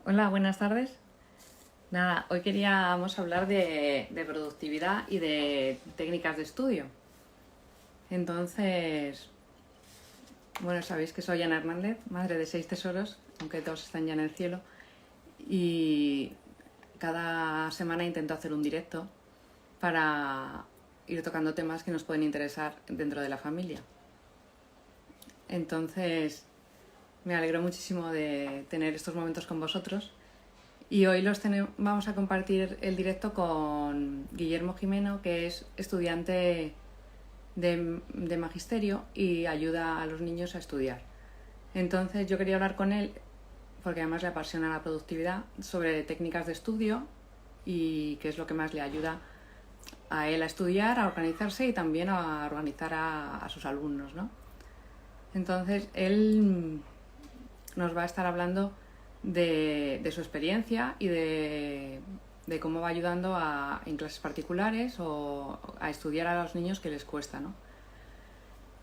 Hola, buenas tardes. Nada, hoy queríamos hablar de productividad y de técnicas de estudio. Entonces, bueno, sabéis que soy Ana Hernández, madre de 6 tesoros, aunque todos están ya en el cielo. Y cada semana intento hacer un directo para ir tocando temas que nos pueden interesar dentro de la familia. Entonces, me alegro muchísimo de tener estos momentos con vosotros. Y hoy vamos a compartir el directo con Guillermo Jimeno, que es estudiante de magisterio y ayuda a los niños a estudiar. Entonces yo quería hablar con él, porque además le apasiona la productividad, sobre técnicas de estudio y qué es lo que más le ayuda a él a estudiar, a organizarse y también a organizar a sus alumnos, ¿no? Entonces él nos va a estar hablando de su experiencia y de cómo va ayudando en clases particulares o a estudiar a los niños que les cuesta, ¿no?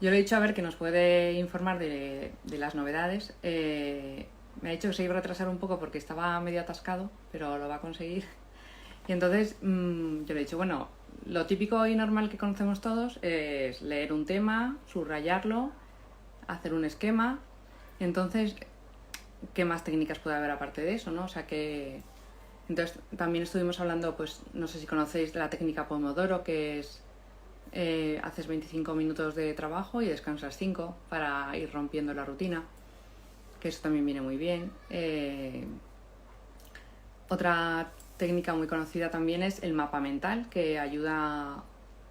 Yo le he dicho a ver que nos puede informar de las novedades. Me ha dicho que se iba a retrasar un poco porque estaba medio atascado, pero lo va a conseguir. Y entonces yo le he dicho, bueno, lo típico y normal que conocemos todos es leer un tema, subrayarlo, hacer un esquema. Entonces, ¿qué más técnicas puede haber aparte de eso, no? O sea que... Entonces también estuvimos hablando, pues no sé si conocéis la técnica Pomodoro, que es haces 25 minutos de trabajo y descansas 5 para ir rompiendo la rutina, que eso también viene muy bien. Otra técnica muy conocida también es el mapa mental, que ayuda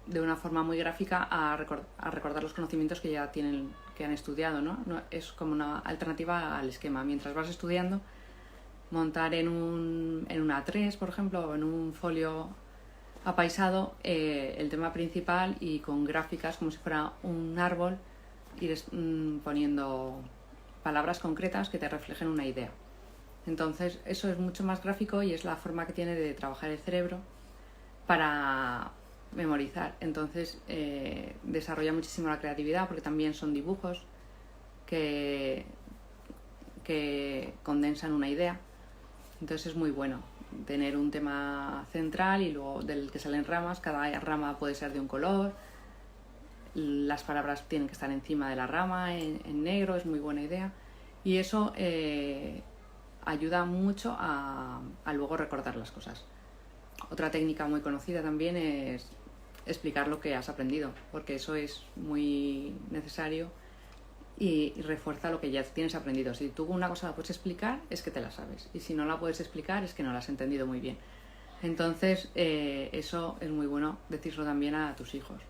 de una forma muy gráfica a recordar los conocimientos que ya tienen, que han estudiado, ¿no? Es como una alternativa al esquema. Mientras vas estudiando, montar en un A3, por ejemplo, o en un folio apaisado el tema principal y con gráficas como si fuera un árbol, ir poniendo palabras concretas que te reflejen una idea. Entonces eso es mucho más gráfico y es la forma que tiene de trabajar el cerebro para memorizar. Entonces desarrolla muchísimo la creatividad porque también son dibujos que condensan una idea. Entonces es muy bueno tener un tema central y luego del que salen ramas. Cada rama puede ser de un color, las palabras tienen que estar encima de la rama en negro, es muy buena idea. Y eso ayuda mucho a luego recordar las cosas. Otra técnica muy conocida también es explicar lo que has aprendido, porque eso es muy necesario y refuerza lo que ya tienes aprendido. Si tú una cosa la puedes explicar, es que te la sabes. Y si no la puedes explicar, es que no la has entendido muy bien. Entonces, eso es muy bueno decirlo también a tus hijos.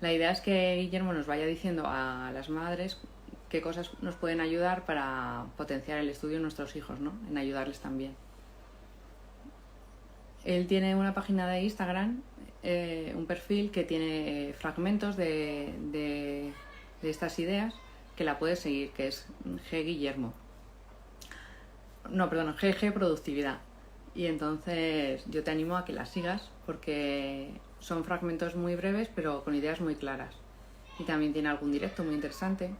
La idea es que Guillermo nos vaya diciendo a las madres qué cosas nos pueden ayudar para potenciar el estudio de nuestros hijos, ¿no? En ayudarles también. Él tiene una página de Instagram, un perfil que tiene fragmentos de estas ideas que la puedes seguir, que es G Guillermo. No, perdón, GG Productividad. Y entonces yo te animo a que la sigas porque son fragmentos muy breves pero con ideas muy claras. Y también tiene algún directo muy interesante.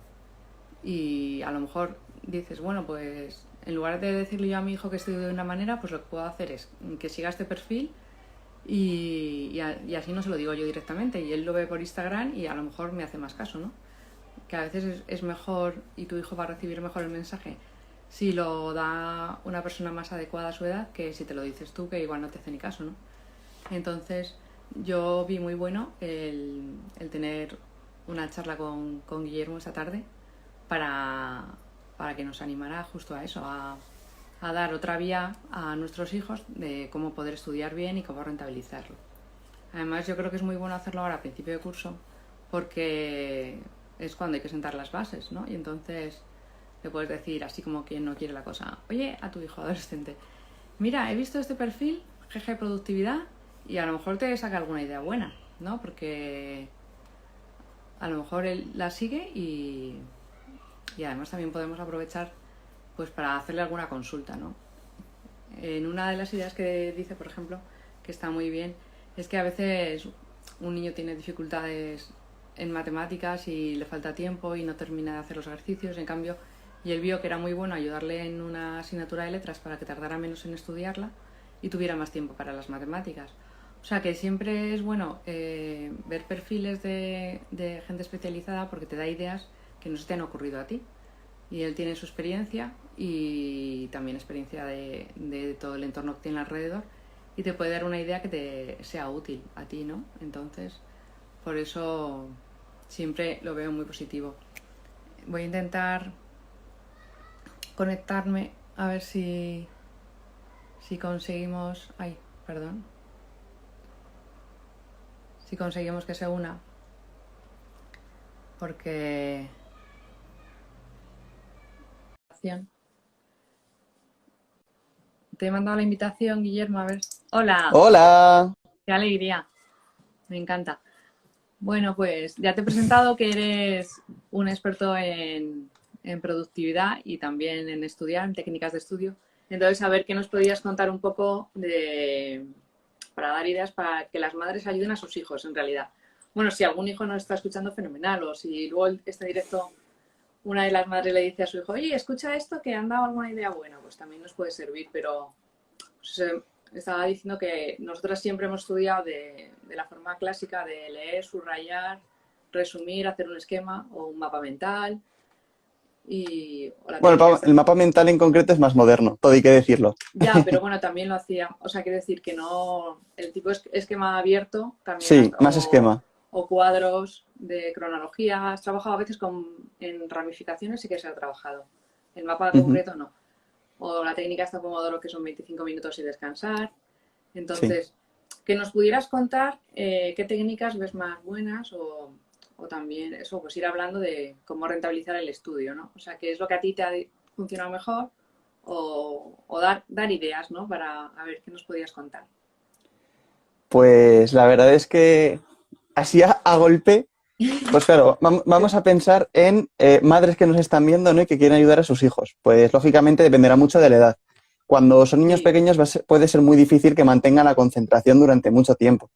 Y a lo mejor dices, bueno, pues en lugar de decirle yo a mi hijo que estoy de una manera, pues lo que puedo hacer es que siga este perfil y así no se lo digo yo directamente. Y él lo ve por Instagram y a lo mejor me hace más caso, ¿no? Que a veces es mejor y tu hijo va a recibir mejor el mensaje si lo da una persona más adecuada a su edad que si te lo dices tú, que igual no te hace ni caso, ¿no? Entonces yo vi muy bueno el tener una charla con Guillermo esta tarde para que nos animara justo a eso, a dar otra vía a nuestros hijos de cómo poder estudiar bien y cómo rentabilizarlo. Además yo creo que es muy bueno hacerlo ahora a principio de curso porque es cuando hay que sentar las bases, ¿no? Y entonces le puedes decir, así como quien no quiere la cosa, oye, a tu hijo adolescente, mira, he visto este perfil, GG Productividad, y a lo mejor te saca alguna idea buena, ¿no? Porque a lo mejor él la sigue y además también podemos aprovechar pues para hacerle alguna consulta, ¿no? En una de las ideas que dice, por ejemplo, que está muy bien, es que a veces un niño tiene dificultades en matemáticas y le falta tiempo y no termina de hacer los ejercicios. En cambio, y él vio que era muy bueno ayudarle en una asignatura de letras para que tardara menos en estudiarla y tuviera más tiempo para las matemáticas. O sea que siempre es bueno ver perfiles de gente especializada porque te da ideas que no se te han ocurrido a ti. Y él tiene su experiencia y también experiencia de todo el entorno que tiene alrededor y te puede dar una idea que te sea útil a ti, ¿no? Entonces, por eso siempre lo veo muy positivo. Voy a intentar conectarme a ver si conseguimos... Ay, perdón. Si conseguimos que se una. Porque... Te he mandado la invitación, Guillermo, a ver. ¡Hola! Hola. ¡Qué alegría! Me encanta. Bueno, pues ya te he presentado que eres un experto en productividad y también en estudiar, en técnicas de estudio. Entonces, a ver qué nos podrías contar un poco para dar ideas para que las madres ayuden a sus hijos, en realidad. Bueno, si algún hijo nos está escuchando, fenomenal. O si luego este directo una de las madres le dice a su hijo, oye, escucha esto que han dado alguna idea buena, pues también nos puede servir, pero pues, estaba diciendo que nosotras siempre hemos estudiado de la forma clásica de leer, subrayar, resumir, hacer un esquema o un mapa mental o la Bueno, técnica el mapa mental en concreto es más moderno, todo hay que decirlo. ya, pero bueno, también lo hacía, o sea, quiero decir que no, el tipo esquema abierto también Sí, más esquema. o cuadros de cronología, has trabajado a veces en ramificaciones, sí que se ha trabajado, el mapa Ujú. concreto no, o la técnica esta Pomodoro que son 25 minutos y descansar, Sí. entonces, que nos pudieras contar qué técnicas ves más buenas o también eso, pues ir hablando de cómo rentabilizar el estudio, ¿no? O sea, qué es lo que a ti te ha funcionado mejor o dar ideas, ¿no? Para a ver qué nos podías contar. Pues la verdad es que así a golpe, pues claro, vamos a pensar en madres que nos están viendo, ¿no? Y que quieren ayudar a sus hijos. Pues lógicamente dependerá mucho de la edad. Cuando son niños Sí, pequeños puede ser muy difícil que mantengan la concentración durante mucho tiempo.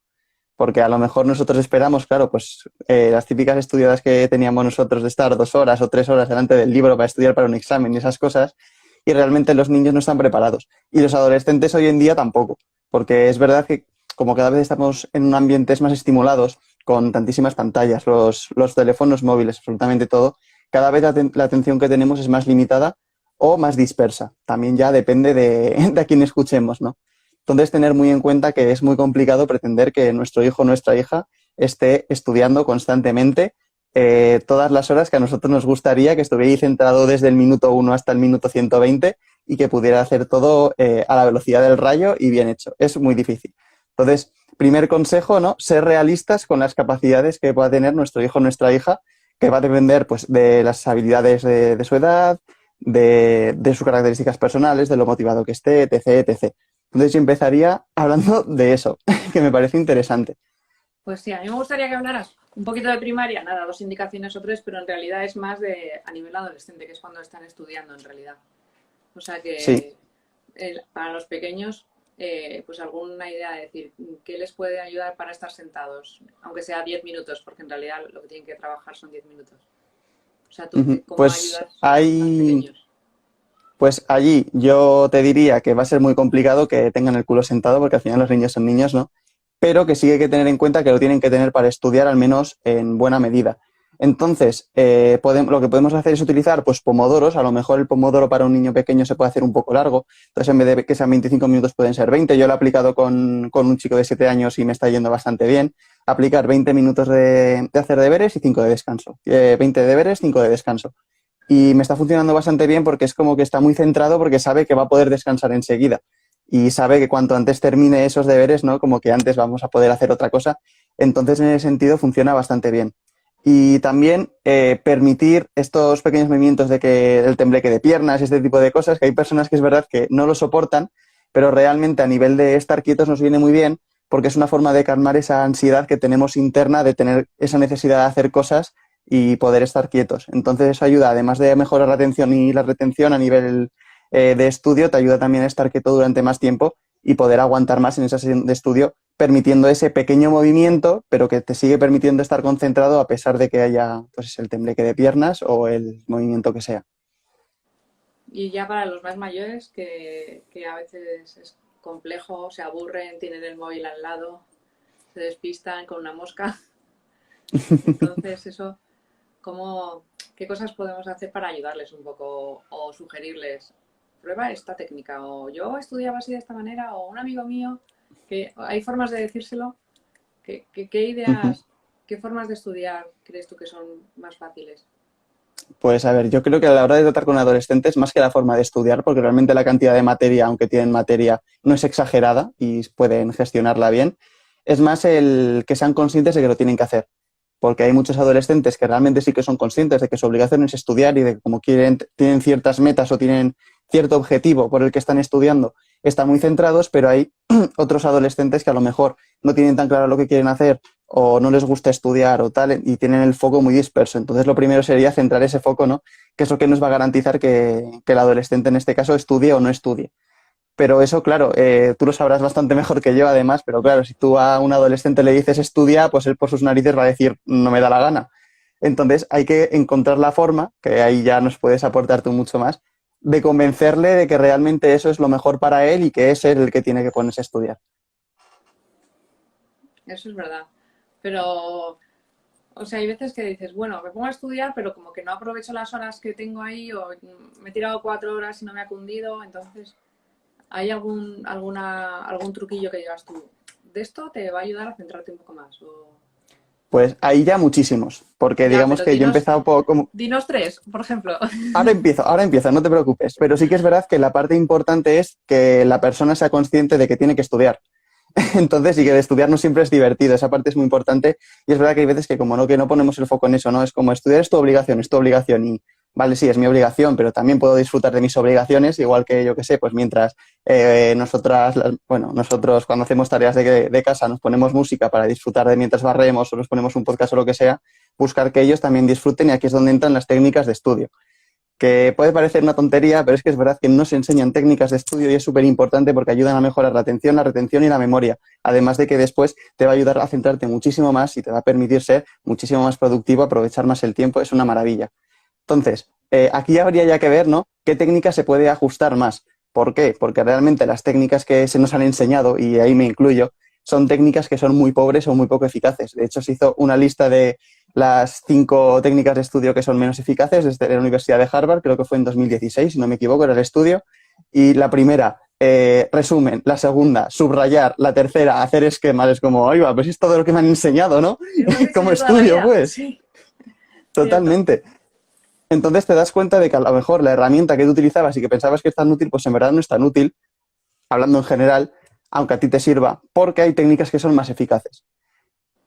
Porque a lo mejor nosotros esperamos, claro, pues las típicas estudiadas que teníamos nosotros de estar 2 horas o 3 horas delante del libro para estudiar para un examen y esas cosas, y realmente los niños no están preparados. Y los adolescentes hoy en día tampoco, porque es verdad que como cada vez estamos en ambientes más estimulados, con tantísimas pantallas, los teléfonos móviles, absolutamente todo, cada vez la atención que tenemos es más limitada o más dispersa. También ya depende de a quién escuchemos, ¿no? Entonces, tener muy en cuenta que es muy complicado pretender que nuestro hijo o nuestra hija esté estudiando constantemente todas las horas que a nosotros nos gustaría, que estuviera ahí centrado desde el minuto 1 hasta el minuto 120 y que pudiera hacer todo a la velocidad del rayo y bien hecho. Es muy difícil. Entonces, primer consejo, ¿no? Ser realistas con las capacidades que pueda tener nuestro hijo o nuestra hija, que va a depender pues, de las habilidades de su edad, de sus características personales, de lo motivado que esté, etc, etc. Entonces yo empezaría hablando de eso, que me parece interesante. pues sí, a mí me gustaría que hablaras un poquito de primaria, nada, 2 indicaciones o 3, pero en realidad es más a nivel adolescente, que es cuando están estudiando en realidad. O sea Sí. que para los pequeños, pues alguna idea de decir qué les puede ayudar para estar sentados, aunque sea 10 minutos, porque en realidad lo que tienen que trabajar son 10 minutos. O sea, tú, Ujú. ¿cómo ayudas a los más Hay, pequeños? pues allí yo te diría que va a ser muy complicado que tengan el culo sentado, porque al final los niños son niños, ¿no? Pero que sí que hay que tener en cuenta que lo tienen que tener para estudiar al menos en buena medida. Entonces, lo que podemos hacer es utilizar pues pomodoros. A lo mejor el pomodoro para un niño pequeño se puede hacer un poco largo. Entonces, en vez de que sean 25 minutos, pueden ser 20. Yo lo he aplicado con un chico de 7 años y me está yendo bastante bien. Aplicar 20 minutos de hacer deberes y 5 de descanso. 20 de deberes, 5 de descanso. Y me está funcionando bastante bien porque es como que está muy centrado porque sabe que va a poder descansar enseguida y sabe que cuanto antes termine esos deberes, ¿no? Como que antes vamos a poder hacer otra cosa. Entonces, en ese sentido, funciona bastante bien. Y también permitir estos pequeños movimientos de que el tembleque de piernas, este tipo de cosas, que hay personas que es verdad que no lo soportan, pero realmente a nivel de estar quietos nos viene muy bien porque es una forma de calmar esa ansiedad que tenemos interna de tener esa necesidad de hacer cosas y poder estar quietos. Entonces eso ayuda, además de mejorar la atención y la retención a nivel de estudio, te ayuda también a estar quieto durante más tiempo y poder aguantar más en esa sesión de estudio, permitiendo ese pequeño movimiento, pero que te sigue permitiendo estar concentrado a pesar de que haya pues, el tembleque de piernas o el movimiento que sea. Y ya para los más mayores, que a veces es complejo, se aburren, tienen el móvil al lado, se despistan con una mosca. Entonces, eso, ¿cómo, qué cosas podemos hacer para ayudarles un poco o sugerirles? Prueba esta técnica, o yo estudiaba así de esta manera, o un amigo mío, que hay formas de decírselo. ¿Qué Ujú. ideas, qué formas de estudiar crees tú que son más fáciles? Pues a ver, yo creo que a la hora de tratar con adolescentes, más que la forma de estudiar, porque realmente la cantidad de materia, aunque tienen materia, no es exagerada y pueden gestionarla bien, es más el que sean conscientes de que lo tienen que hacer. Porque hay muchos adolescentes que realmente sí que son conscientes de que su obligación es estudiar y de que como quieren, tienen ciertas metas o tienen cierto objetivo por el que están estudiando, están muy centrados, pero hay otros adolescentes que a lo mejor no tienen tan claro lo que quieren hacer o no les gusta estudiar o tal, y tienen el foco muy disperso. Entonces, lo primero sería centrar ese foco, ¿no? Que es lo que nos va a garantizar que el adolescente en este caso estudie o no estudie. Pero eso, claro, tú lo sabrás bastante mejor que yo, además, pero claro, si tú a un adolescente le dices estudia, pues él por sus narices va a decir no me da la gana. Entonces, hay que encontrar la forma, que ahí ya nos puedes aportar tú mucho más, de convencerle de que realmente eso es lo mejor para él y que es él el que tiene que ponerse a estudiar. Eso es verdad. Pero, o sea, hay veces que dices, bueno, me pongo a estudiar, pero como que no aprovecho las horas que tengo ahí, o me he tirado 4 horas y no me ha cundido. Entonces, ¿hay algún truquillo que digas tú? De esto te va a ayudar a centrarte un poco más. Pues ahí ya muchísimos, porque Ya, digamos pero que yo he empezado como, dinos tres, por ejemplo. ahora empiezo, no te preocupes. Pero sí que es verdad que la parte importante es que la persona sea consciente de que tiene que estudiar. Entonces, y que de estudiar no siempre es divertido, esa parte es muy importante. Y es verdad que hay veces que no ponemos el foco en eso, ¿no? Es como estudiar es tu obligación. Y vale, sí, es mi obligación, pero también puedo disfrutar de mis obligaciones, igual que yo que sé, pues mientras nosotros cuando hacemos tareas de casa nos ponemos música para disfrutar de mientras barremos o nos ponemos un podcast o lo que sea, buscar que ellos también disfruten y aquí es donde entran las técnicas de estudio, que puede parecer una tontería, pero es que es verdad que no se enseñan técnicas de estudio y es súper importante porque ayudan a mejorar la atención, la retención y la memoria. Además de que después te va a ayudar a centrarte muchísimo más y te va a permitir ser muchísimo más productivo, aprovechar más el tiempo, es una maravilla. Entonces, aquí habría ya que ver, ¿no? ¿Qué técnica se puede ajustar más? ¿Por qué? Porque realmente las técnicas que se nos han enseñado, y ahí me incluyo, son técnicas que son muy pobres o muy poco eficaces. De hecho, se hizo una lista de las 5 técnicas de estudio que son menos eficaces desde la Universidad de Harvard, creo que fue en 2016, si no me equivoco, era el estudio. Y la primera, resumen; la segunda, subrayar; la tercera, hacer esquemas. Es como, oiga, pues es todo lo que me han enseñado, ¿no? Hemos ¿Cómo estudiado toda la estudio, vida. pues? Sí, cierto. Totalmente. Entonces te das cuenta de que a lo mejor la herramienta que tú utilizabas y que pensabas que es tan útil, pues en verdad no es tan útil, hablando en general, aunque a ti te sirva, porque hay técnicas que son más eficaces.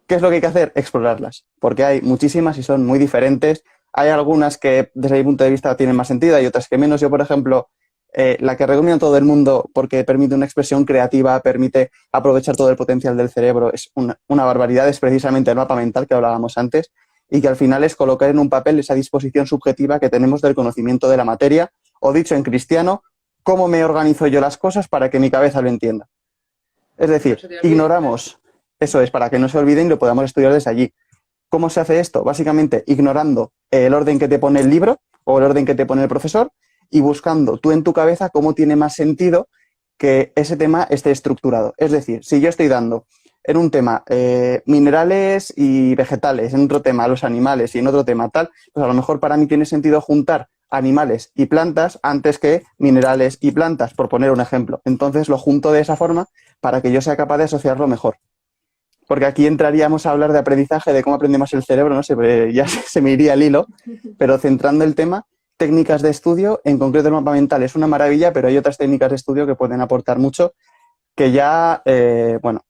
¿Qué es lo que hay que hacer? Explorarlas, porque hay muchísimas y son muy diferentes. Hay algunas que desde mi punto de vista tienen más sentido y otras que menos. Yo, por ejemplo, la que recomiendo a todo el mundo porque permite una expresión creativa, permite aprovechar todo el potencial del cerebro, es una barbaridad, es precisamente el mapa mental que hablábamos antes y que al final es colocar en un papel esa disposición subjetiva que tenemos del conocimiento de la materia, o dicho en cristiano, cómo me organizo yo las cosas para que mi cabeza lo entienda. Es Y no decir, se te olvide, claro. ignoramos, eso es, para que no se olviden y lo podamos estudiar desde allí. ¿Cómo se hace esto? Básicamente ignorando el orden que te pone el libro o el orden que te pone el profesor y buscando tú en tu cabeza cómo tiene más sentido que ese tema esté estructurado. Es decir, si yo estoy dando en un tema minerales y vegetales, en otro tema los animales y en otro tema tal, pues a lo mejor para mí tiene sentido juntar animales y plantas antes que minerales y plantas, por poner un ejemplo. Entonces lo junto de esa forma para que yo sea capaz de asociarlo mejor. Porque aquí entraríamos a hablar de aprendizaje, de cómo aprendemos el cerebro, no sé, ya se me iría el hilo, pero centrando el tema, técnicas de estudio, en concreto el mapa mental es una maravilla, pero hay otras técnicas de estudio que pueden aportar mucho, que ya, bueno,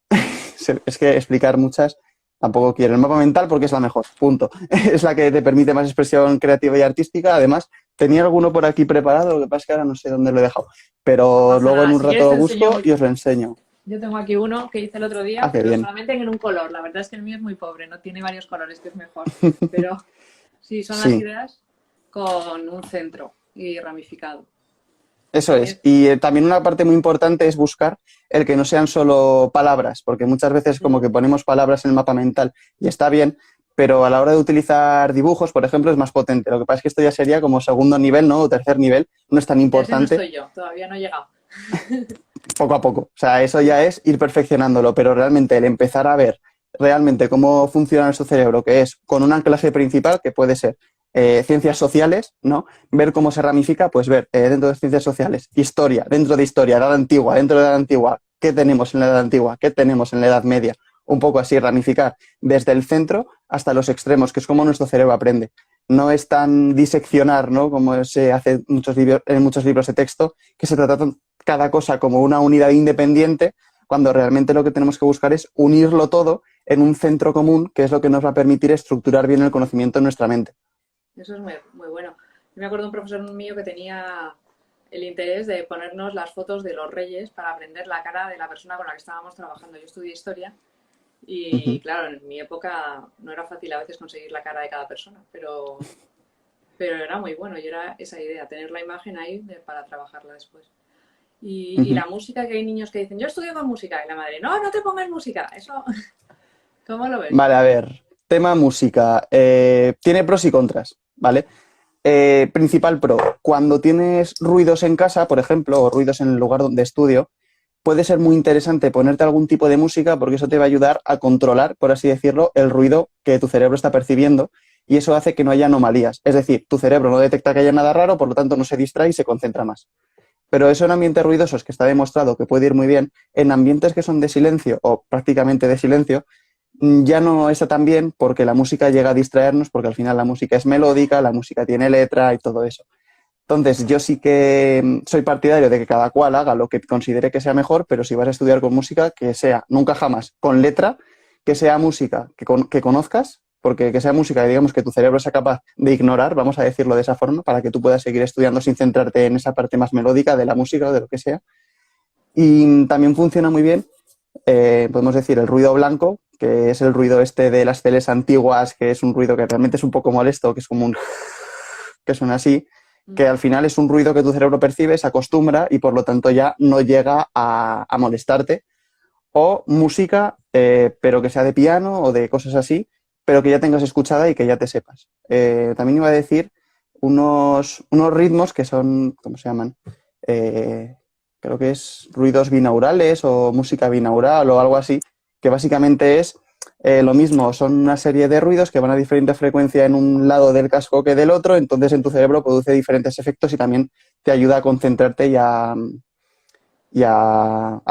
es que explicar muchas tampoco quiero. El mapa mental porque es la mejor, punto. Es la que te permite más expresión creativa y artística. Además, tenía alguno por aquí preparado, lo que pasa es que ahora no sé dónde lo he dejado, No pero pasa luego en nada. un Si quieres rato te lo enseño. busco y os lo enseño. Yo tengo aquí uno que hice el otro Ah, día, qué pero bien. solamente en un color. La verdad es que el mío es muy pobre, no tiene varios colores, que es mejor. Pero sí, son las Sí. ideas con un centro y ramificado. Eso Y es. es, Y también una parte muy importante es buscar el que no sean solo palabras, porque muchas veces como que ponemos palabras en el mapa mental y está bien, pero a la hora de utilizar dibujos, por ejemplo, es más potente. Lo que pasa es que esto ya sería como segundo nivel, ¿no? O tercer nivel, no es tan Ese no importante. estoy yo, todavía no he llegado. Poco a poco. O sea, eso ya es ir perfeccionándolo, pero realmente el empezar a ver realmente cómo funciona nuestro cerebro, que es con un anclaje principal, que puede ser ciencias sociales, ¿no? Ver cómo se ramifica, pues ver dentro de ciencias sociales, historia, dentro de historia, edad antigua, dentro de la edad antigua, ¿qué tenemos en la edad antigua? ¿Qué tenemos en la edad media? Un poco así, ramificar desde el centro hasta los extremos, que es como nuestro cerebro aprende. No es tan diseccionar, ¿no? Como se hace en muchos libros de texto, que se trata cada cosa como una unidad independiente, cuando realmente lo que tenemos que buscar es unirlo todo en un centro común, que es lo que nos va a permitir estructurar bien el conocimiento en nuestra mente. Eso es muy, muy bueno. Yo me acuerdo de un profesor mío que tenía el interés de ponernos las fotos de los reyes para aprender la cara de la persona con la que estábamos trabajando. Yo estudié historia y, Uh-huh. claro, en mi época no era fácil a veces conseguir la cara de cada persona, pero era muy bueno y era esa idea, tener la imagen ahí para trabajarla después. Y Uh-huh. la música, que hay niños que dicen, yo estudio con música, y la madre, no, no te pongas música, eso, ¿cómo lo ves? Vale, a ver, tema música. Tiene pros y contras, ¿vale? Principal pro, cuando tienes ruidos en casa, por ejemplo, o ruidos en el lugar donde estudio, puede ser muy interesante ponerte algún tipo de música porque eso te va a ayudar a controlar, por así decirlo, el ruido que tu cerebro está percibiendo y eso hace que no haya anomalías. Es decir, tu cerebro no detecta que haya nada raro, por lo tanto no se distrae y se concentra más. Pero eso en ambientes ruidosos, que está demostrado que puede ir muy bien, en ambientes que son de silencio o prácticamente de silencio, ya no está tan bien porque la música llega a distraernos, porque al final la música es melódica, la música tiene letra y todo eso. Entonces, yo sí que soy partidario de que cada cual haga lo que considere que sea mejor, pero si vas a estudiar con música, que sea nunca jamás con letra, que sea música que conozcas, porque que sea música, digamos, que tu cerebro sea capaz de ignorar, vamos a decirlo de esa forma, para que tú puedas seguir estudiando sin centrarte en esa parte más melódica de la música o de lo que sea. Y también funciona muy bien, podemos decir, el ruido blanco, que es el ruido este de las teles antiguas, que es un ruido que realmente es un poco molesto, que es como un que suena así, que al final es un ruido que tu cerebro percibe, se acostumbra y por lo tanto ya no llega a molestarte. O música, pero que sea de piano o de cosas así, pero que ya tengas escuchada y que ya te sepas. También iba a decir unos ritmos que son, ¿cómo se llaman? Eh, Creo que es ruidos binaurales o música binaural o algo así, que básicamente es lo mismo, son una serie de ruidos que van a diferente frecuencia en un lado del casco que del otro, entonces en tu cerebro produce diferentes efectos y también te ayuda a concentrarte y a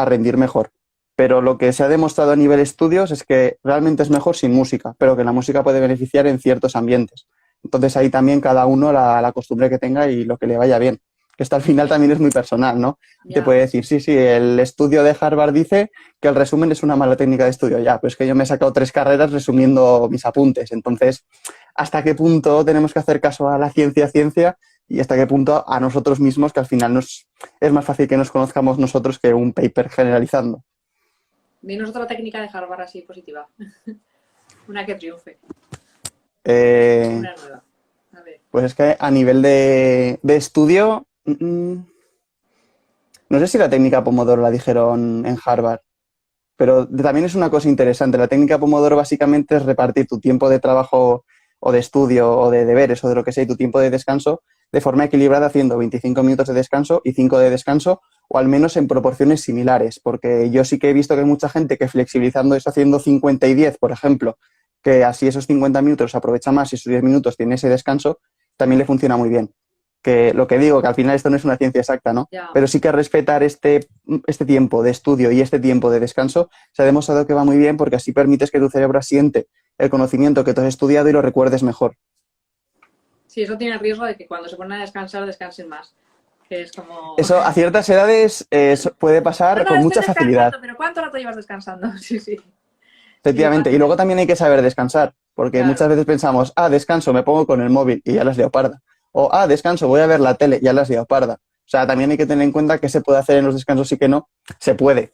rendir mejor. Pero lo que se ha demostrado a nivel estudios es que realmente es mejor sin música, pero que la música puede beneficiar en ciertos ambientes. Entonces ahí también cada uno la costumbre que tenga y lo que le vaya bien. Esto al final también es muy personal, ¿no? Te Ya, puede decir, sí, sí, el estudio de Harvard dice que el resumen es una mala técnica de estudio. Ya, pues que yo me he sacado 3 carreras resumiendo mis apuntes. Entonces, ¿hasta qué punto tenemos que hacer caso a la ciencia y hasta qué punto a nosotros mismos, que al final es más fácil que nos conozcamos nosotros que un paper generalizando? dinos otra técnica de Harvard así positiva, una que triunfe, Eh, una nueva, a ver. pues es que a nivel de estudio, no sé si la técnica Pomodoro la dijeron en Harvard, pero también es una cosa interesante. La técnica Pomodoro básicamente es repartir tu tiempo de trabajo o de estudio o de deberes o de lo que sea y tu tiempo de descanso de forma equilibrada haciendo 25 minutos de descanso y 5 de descanso o al menos en proporciones similares, porque yo sí que he visto que hay mucha gente que flexibilizando eso haciendo 50 y 10, por ejemplo, que así esos 50 minutos aprovecha más y esos 10 minutos tiene ese descanso, también le funciona muy bien. Que lo que digo, que al final esto no es una ciencia exacta, ¿no? Ya, Pero sí que respetar este tiempo de estudio y este tiempo de descanso se ha demostrado que va muy bien porque así permites que tu cerebro asiente el conocimiento que tú has estudiado y lo recuerdes mejor. sí, eso tiene el riesgo de que cuando se ponen a descansar, descansen más, que es como, Eso a ciertas edades puede no, pasar no, con estoy mucha facilidad, descansando, pero ¿cuánto rato llevas descansando? Sí, sí, sí, efectivamente. Y pasa luego eso, también hay que saber descansar, porque claro, muchas veces pensamos, descanso, me pongo con el móvil y ya las liado parda. O, descanso, voy a ver la tele, ya las liado parda. O sea, también hay que tener en cuenta qué se puede hacer en los descansos y qué no. Se puede.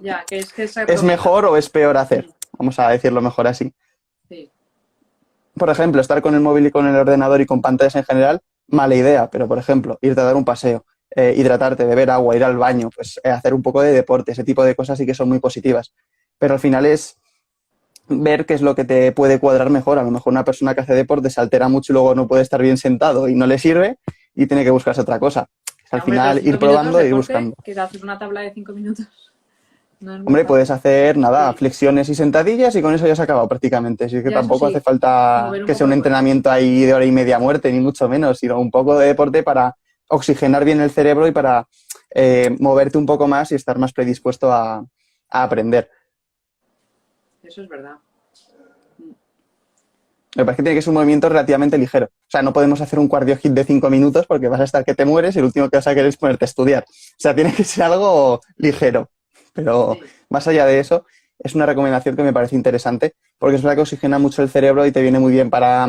ya, que se ¿Es recomienda. mejor o es peor hacer? Vamos a decirlo mejor así. Sí, Por ejemplo, estar con el móvil y con el ordenador y con pantallas en general, mala idea, pero por ejemplo, irte a dar un paseo, hidratarte, beber agua, ir al baño, pues hacer un poco de deporte, ese tipo de cosas sí que son muy positivas. Pero al final ver qué es lo que te puede cuadrar mejor. A lo mejor una persona que hace deporte se altera mucho y luego no puede estar bien sentado y no le sirve y tiene que buscarse otra cosa. Al Hombre, pero final ir 5 minutos probando e ir deporte, buscando. que hacer una tabla de 5 minutos. No es muy Hombre, puedes fácil. hacer nada, Sí, flexiones y sentadillas y con eso ya se ha acabado prácticamente. Así que ya eso tampoco hace sí, falta mover un que sea poco un el cuerpo. entrenamiento ahí de hora y media a muerte, ni mucho menos, sino un poco de deporte para oxigenar bien el cerebro y para moverte un poco más y estar más predispuesto a aprender. Eso es verdad. Me parece que tiene que ser un movimiento relativamente ligero. O sea, no podemos hacer un cardio hit de 5 minutos porque vas a estar que te mueres y lo último que vas a querer es ponerte a estudiar. O sea, tiene que ser algo ligero. Pero Sí, más allá de eso, es una recomendación que me parece interesante porque es verdad que oxigena mucho el cerebro y te viene muy bien para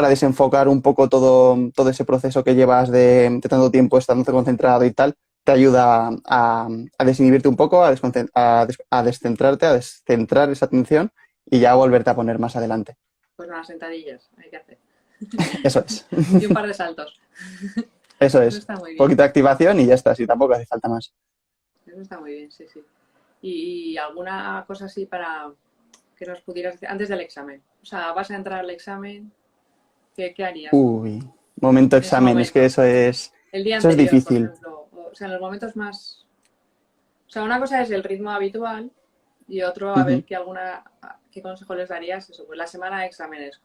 desenfocar un poco todo ese proceso que llevas de tanto tiempo estando concentrado y tal. Te ayuda a desinhibirte un poco, a descentrarte, a descentrar esa atención y ya volverte a poner más adelante. pues unas sentadillas hay que hacer. Eso es. Y un par de saltos. Eso Eso es. está muy bien. Poquita activación y ya está, si tampoco hace falta más. Eso está muy bien, sí, sí. Y alguna cosa así para que nos pudieras decir antes del examen. O sea, vas a entrar al examen, ¿qué harías Uy, momento en ese examen, es que momento? El día eso es anterior, por difícil. ejemplo. O sea, en los momentos más... O sea, una cosa es el ritmo habitual y otro a ver Ujú. qué consejo les darías eso, pues la semana de exámenes.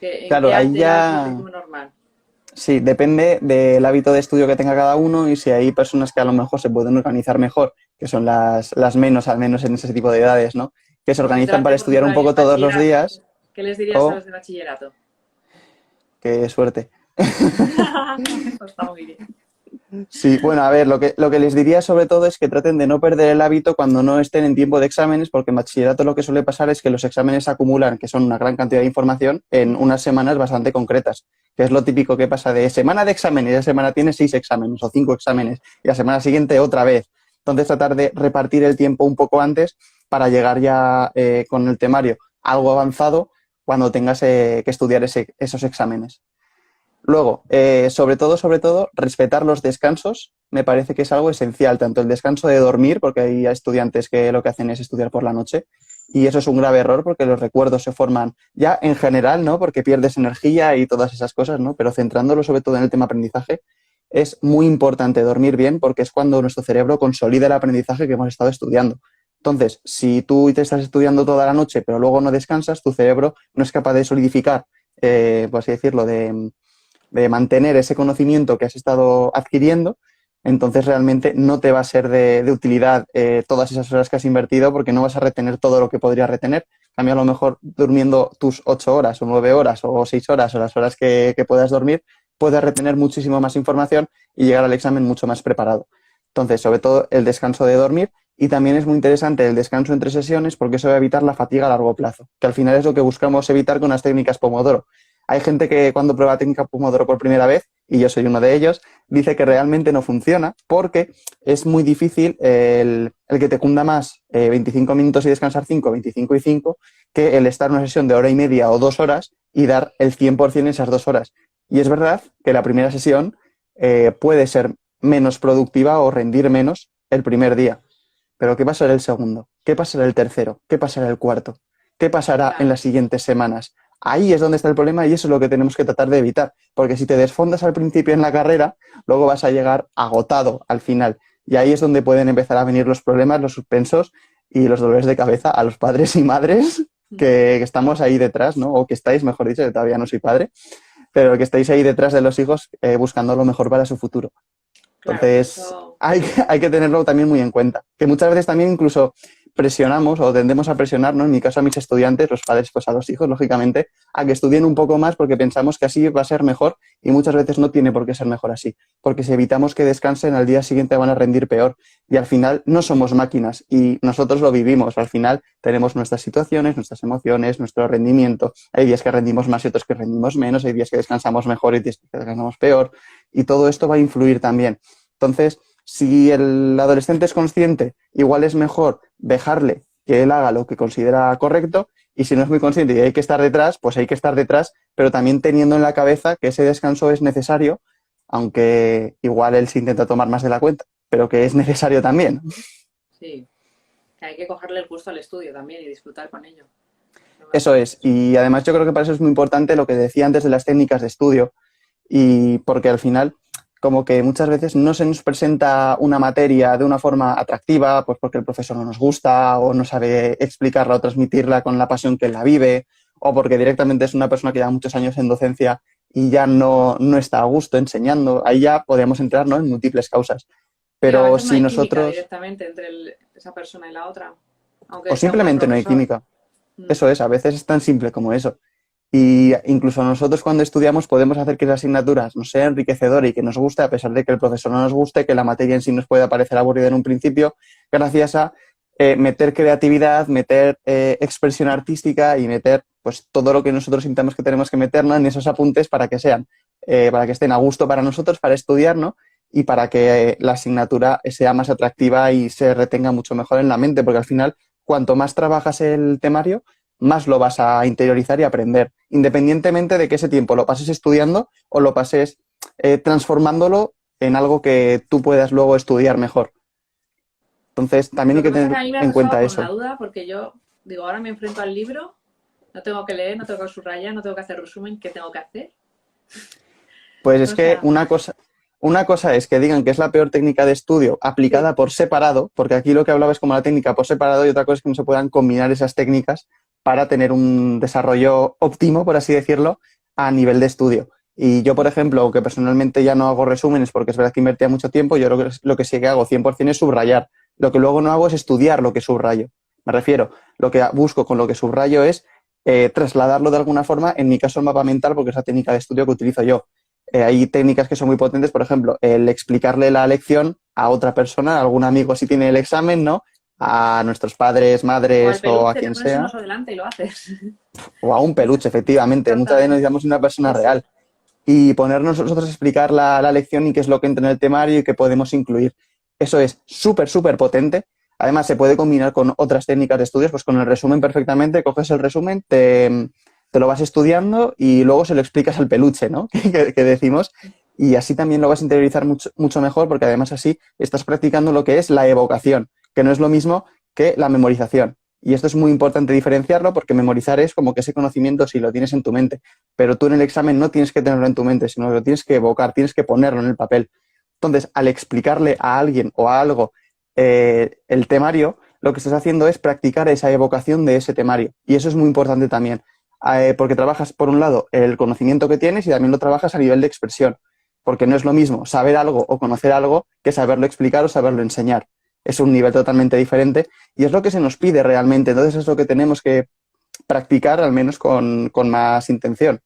¿En Claro, qué ahí alteras el ya ritmo normal? sí, depende del hábito de estudio que tenga cada uno y si hay personas que a lo mejor se pueden organizar mejor, que son las menos, al menos en ese tipo de edades, ¿no? Que se Por organizan para centrarte, por estudiar ejemplo, un en poco todos los bachillerato. días. ¿Qué les dirías a O los de bachillerato? qué suerte. Eso está muy bien. Sí, bueno, a ver, lo que les diría sobre todo es que traten de no perder el hábito cuando no estén en tiempo de exámenes, porque en bachillerato lo que suele pasar es que los exámenes se acumulan, que son una gran cantidad de información, en unas semanas bastante concretas, que es lo típico que pasa de semana de exámenes, y esa semana tienes 6 exámenes o 5 Sí, exámenes, y la semana siguiente otra vez. Entonces tratar de repartir el tiempo un poco antes para llegar ya con el temario algo avanzado cuando tengas que estudiar esos exámenes. Luego, sobre todo, respetar los descansos me parece que es algo esencial, tanto el descanso de dormir, porque hay estudiantes que lo que hacen es estudiar por la noche, y eso es un grave error porque los recuerdos se forman ya en general, ¿no? Porque pierdes energía y todas esas cosas, ¿no? Pero centrándolo sobre todo en el tema aprendizaje, es muy importante dormir bien porque es cuando nuestro cerebro consolida el aprendizaje que hemos estado estudiando. Entonces, si tú te estás estudiando toda la noche, pero luego no descansas, tu cerebro no es capaz de solidificar, por así decirlo, de mantener ese conocimiento que has estado adquiriendo, entonces realmente no te va a ser de utilidad todas esas horas que has invertido porque no vas a retener todo lo que podrías retener. En cambio, a lo mejor durmiendo tus 8 horas o 9 horas o 6 horas o las horas que puedas dormir, puedes retener muchísimo más información y llegar al examen mucho más preparado. Entonces, sobre todo el descanso de dormir y también es muy interesante el descanso entre sesiones porque eso va a evitar la fatiga a largo plazo, que al final es lo que buscamos evitar con las técnicas Pomodoro. Hay gente que cuando prueba técnica Pomodoro por primera vez, y yo soy uno de ellos, dice que realmente no funciona porque es muy difícil el que te cunda más 25 minutos y descansar 5, 25 y 5, que el estar en una sesión de hora y media o 2 horas y dar el 100% en esas 2 horas. Y es verdad que la primera sesión puede ser menos productiva o rendir menos el primer día. Pero ¿qué pasará el segundo? ¿Qué pasará el tercero? ¿Qué pasará el cuarto? ¿Qué pasará en claro, las siguientes semanas? Ahí es donde está el problema y eso es lo que tenemos que tratar de evitar. Porque si te desfondas al principio en la carrera, luego vas a llegar agotado al final. Y ahí es donde pueden empezar a venir los problemas, los suspensos y los dolores de cabeza a los padres y madres que estamos ahí detrás, ¿no? O que estáis, mejor dicho, que todavía no soy padre, pero que estáis ahí detrás de los hijos buscando lo mejor para su futuro. claro, por Entonces, eso, hay que tenerlo también muy en cuenta. Que muchas veces también incluso presionamos o tendemos a presionar, ¿no? En mi caso a mis estudiantes, los padres, pues a los hijos, lógicamente, a que estudien un poco más porque pensamos que así va a ser mejor y muchas veces no tiene por qué ser mejor así. Porque si evitamos que descansen, al día siguiente van a rendir peor. Y al final no somos máquinas y nosotros lo vivimos. Al final tenemos nuestras situaciones, nuestras emociones, nuestro rendimiento. Hay días que rendimos más y otros que rendimos menos. Hay días que descansamos mejor y días que descansamos peor. Y todo esto va a influir también. Entonces, si el adolescente es consciente, igual es mejor dejarle que él haga lo que considera correcto y si no es muy consciente y hay que estar detrás, pues hay que estar detrás, pero también teniendo en la cabeza que ese descanso es necesario, aunque igual él se intenta tomar más de la cuenta, pero que es necesario también. sí. hay que cogerle el gusto al estudio también y disfrutar con ello. Eso es. Y además yo creo que para eso es muy importante lo que decía antes de las técnicas de estudio. Y porque al final, como que muchas veces no se nos presenta una materia de una forma atractiva, pues porque el profesor no nos gusta o no sabe explicarla o transmitirla con la pasión que él la vive, o porque directamente es una persona que lleva muchos años en docencia y ya no está a gusto enseñando. Ahí ya podríamos entrar, ¿no?, en múltiples causas. Sí, a Pero veces no si hay química nosotros... directamente entre esa persona y la otra, O aunque sea un buen simplemente no hay profesor. química. Eso es, a veces es tan simple como eso. Y incluso nosotros cuando estudiamos podemos hacer que las asignaturas nos sea enriquecedora y que nos guste, a pesar de que el profesor no nos guste, que la materia en sí nos pueda parecer aburrida en un principio, gracias a meter creatividad, meter expresión artística y meter pues todo lo que nosotros sintamos que tenemos que meter, ¿no?, en esos apuntes para que sean, para que estén a gusto para nosotros, para estudiar, ¿no?, y para que la asignatura sea más atractiva y se retenga mucho mejor en la mente, porque al final, cuanto más trabajas el temario, más lo vas a interiorizar y aprender, independientemente de que ese tiempo lo pases estudiando o lo pases transformándolo en algo que tú puedas luego estudiar mejor. Entonces, también Lo hay que que pasa es que tener a mí me has en dejado cuenta con la eso. duda porque yo digo, ahora me enfrento al libro, no tengo que leer, no tengo que subrayar, no tengo que hacer resumen, ¿qué tengo que hacer? Pues es O que sea, una cosa es que digan que es la peor técnica de estudio sí, aplicada por separado, porque aquí lo que hablaba es como la técnica por separado, y otra cosa es que no se puedan combinar esas técnicas para tener un desarrollo óptimo, por así decirlo, a nivel de estudio. Y yo, por ejemplo, aunque personalmente ya no hago resúmenes porque es verdad que invertía mucho tiempo, yo lo que sí que hago 100% es subrayar. Lo que luego no hago es estudiar lo que subrayo. Me refiero, lo que busco con lo que subrayo es trasladarlo de alguna forma, en mi caso el mapa mental, porque es la técnica de estudio que utilizo yo. Hay técnicas que son muy potentes, por ejemplo, el explicarle la lección a otra persona, a algún amigo si tiene el examen, ¿no?, a nuestros padres, o al madres o a peluche, te quien pones un sea, oso delante y lo haces. o a un peluche, efectivamente. Muchas veces Exactamente. necesitamos una persona Sí, real. sí. Y ponernos nosotros a explicar la lección y qué es lo que entra en el temario y qué podemos incluir. Eso es súper, súper potente. Además, se puede combinar con otras técnicas de estudios, pues con el resumen perfectamente. Coges el resumen, te lo vas estudiando y luego se lo explicas al peluche, ¿no?, que decimos. Y así también lo vas a interiorizar mucho, mucho mejor, porque además así estás practicando lo que es la evocación, que no es lo mismo que la memorización. Y esto es muy importante diferenciarlo, porque memorizar es como que ese conocimiento sí lo tienes en tu mente, pero tú en el examen no tienes que tenerlo en tu mente, sino que lo tienes que evocar, tienes que ponerlo en el papel. Entonces, al explicarle a alguien o a algo el temario, lo que estás haciendo es practicar esa evocación de ese temario. Y eso es muy importante también, porque trabajas, por un lado, el conocimiento que tienes y también lo trabajas a nivel de expresión, porque no es lo mismo saber algo o conocer algo que saberlo explicar o saberlo enseñar. Es un nivel totalmente diferente y es lo que se nos pide realmente. Entonces, es lo que tenemos que practicar, al menos con más intención.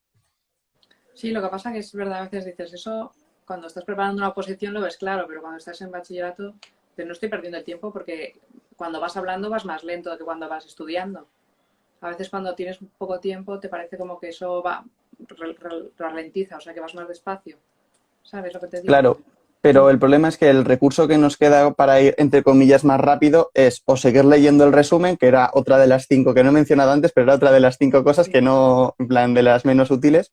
Sí, lo que pasa que es verdad, a veces dices eso, cuando estás preparando una oposición lo ves claro, pero cuando estás en bachillerato, te no estoy perdiendo el tiempo porque cuando vas hablando vas más lento que cuando vas estudiando. A veces cuando tienes poco tiempo te parece como que eso va, ralentiza, o sea que vas más despacio. ¿Sabes lo que te digo? Claro, pero el problema es que el recurso que nos queda para ir, entre comillas, más rápido es o seguir leyendo el resumen, que era otra de las 5 que no he mencionado antes, pero era otra de las 5 cosas que Sí. no, en plan, de las menos útiles,